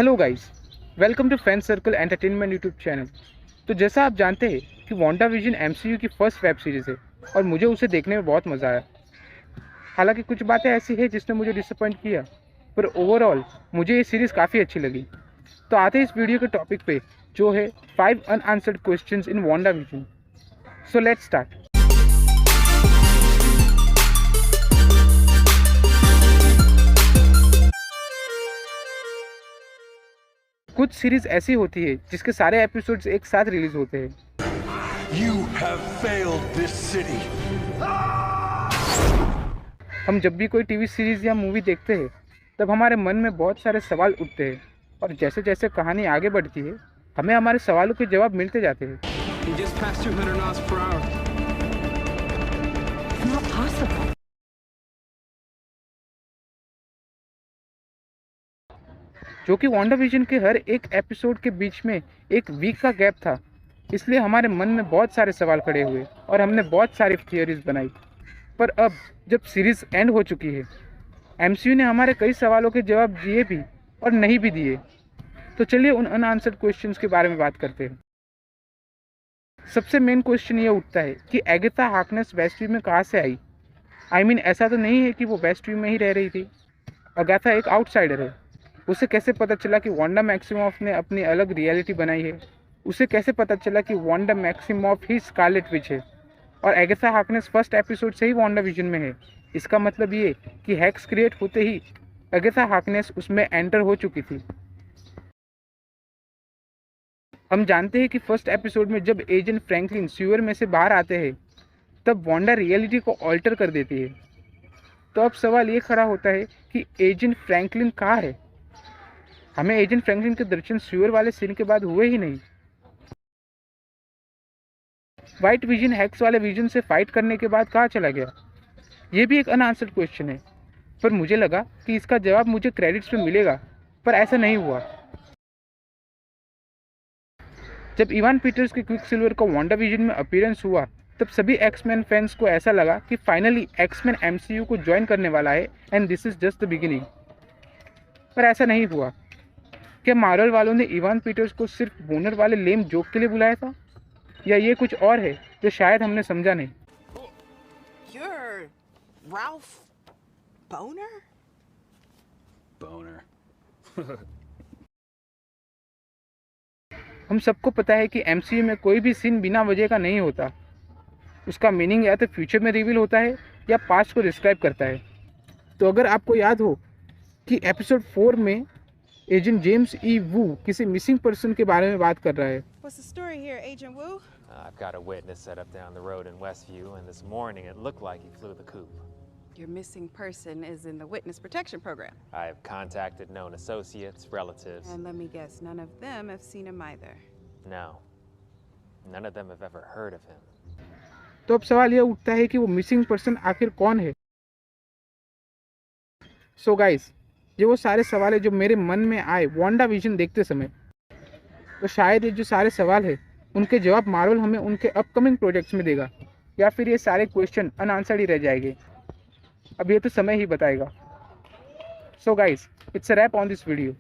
Hello guys, welcome to Fan Circle Entertainment YouTube channel. तो जैसा आप जानते हैं कि वांडा विजन एमसीयू की फर्स्ट वेब सीरीज़ है और मुझे उसे देखने में बहुत मज़ा आया। हालांकि कुछ बातें ऐसी है जिसने मुझे डिसअपॉइंट किया, पर ओवरऑल मुझे ये सीरीज़ काफ़ी अच्छी लगी। तो आते हैं इस वीडियो के टॉपिक पे, जो है 5 unanswered questions in Wanda vision. So let's start. कुछ सीरीज ऐसी होती है जिसके सारे एपिसोड्स एक साथ रिलीज होते हैं। You have failed this city. हम जब भी कोई टीवी सीरीज या मूवी देखते हैं तब हमारे मन में बहुत सारे सवाल उठते हैं, और जैसे जैसे कहानी आगे बढ़ती है हमें हमारे सवालों के जवाब मिलते जाते हैं। He just passed 200 knots per hour. It's not possible. जो कि वांडा विजन के हर एक एपिसोड के बीच में एक वीक का गैप था, इसलिए हमारे मन में बहुत सारे सवाल खड़े हुए और हमने बहुत सारी थियोरीज बनाई। पर अब जब सीरीज एंड हो चुकी है, एमसीयू ने हमारे कई सवालों के जवाब दिए भी और नहीं भी दिए। तो चलिए उन अनआंसर्ड क्वेश्चंस के बारे में बात करते हैं। सबसे मेन क्वेश्चन ये उठता है कि एगाथा हार्कनेस वेस्टव्यू में कहाँ से आई। I mean, ऐसा तो नहीं है कि वो वेस्टव्यू में ही रह रही थी। अगाथा एक आउटसाइडर है। उसे कैसे पता चला कि वांडा मैक्सिमॉफ ने अपनी अलग रियलिटी बनाई है? उसे कैसे पता चला कि वांडा मैक्सिमॉफ ही स्कारलेट विच है? और एगाथा हार्कनेस फर्स्ट एपिसोड से ही वांडा विजन में है। इसका मतलब ये कि हैक्स क्रिएट होते ही एगाथा हार्कनेस उसमें एंटर हो चुकी थी। हम जानते हैं कि फर्स्ट एपिसोड में जब एजेंट फ्रैंकलिन सीवर में से बाहर आते हैं तब वांडा रियलिटी को ऑल्टर कर देती है। तो अब सवाल ये खड़ा होता है कि एजेंट फ्रैंकलिन कहाँ है? हमें एजेंट फ्रैंकलिन के दर्शन सीवर वाले सीन के बाद हुए ही नहीं। व्हाइट विजन हैक्स वाले विजन से फाइट करने के बाद कहाँ चला गया? ये भी एक अनआंसर्ड क्वेश्चन है, पर मुझे लगा कि इसका जवाब मुझे क्रेडिट्स में मिलेगा, पर ऐसा नहीं हुआ। जब इवान पीटर्स के क्विकसिल्वर का वांडा विजन में अपीयरेंस हुआ तब सभी एक्समैन फैंस को ऐसा लगा कि फाइनली एक्समैन एमसीयू को ज्वाइन करने वाला है and this is just the beginning. पर ऐसा नहीं हुआ। क्या मार्वल वालों ने इवान पीटर्स को सिर्फ बोनर वाले लेम जोक के लिए बुलाया था, या ये कुछ और है जो शायद हमने समझा नहीं? You're Ralph Boner? Boner. हम सबको पता है कि एमसीयू में कोई भी सीन बिना वजह का नहीं होता। उसका मीनिंग या तो फ्यूचर में रिवील होता है या पास्ट को डिस्क्राइब करता है। तो अगर आपको याद हो कि एपिसोड 4 में एजेंट जेम्स ई वू किसी मिसिंग पर्सन के बारे में बात कर रहा है। What's the story here, Agent Wu? I've got a witness set up down the road in Westview, and this morning it looked like he flew the coop. Your missing person is in the witness protection program. I have contacted known associates, relatives. And let me guess, none of them have seen him either. No. None of them have ever heard of him. तो अब सवाल यह उठता है कि वो missing person आखिर कौन है? सो गाइस, ये वो सारे सवाल है जो मेरे मन में आए वांडा विजन देखते समय। तो शायद ये जो सारे सवाल है उनके जवाब मार्वल हमें उनके अपकमिंग प्रोजेक्ट्स में देगा, या फिर ये सारे क्वेश्चन अनआंसर्ड ही रह जाएंगे। अब ये तो समय ही बताएगा। So guys, it's a wrap on this video.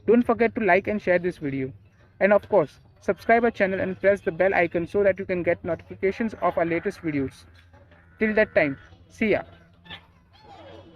Don't forget to like and share this video, and of course subscribe our channel and press the bell icon so that you can get notifications of our latest videos. Till that time, see ya.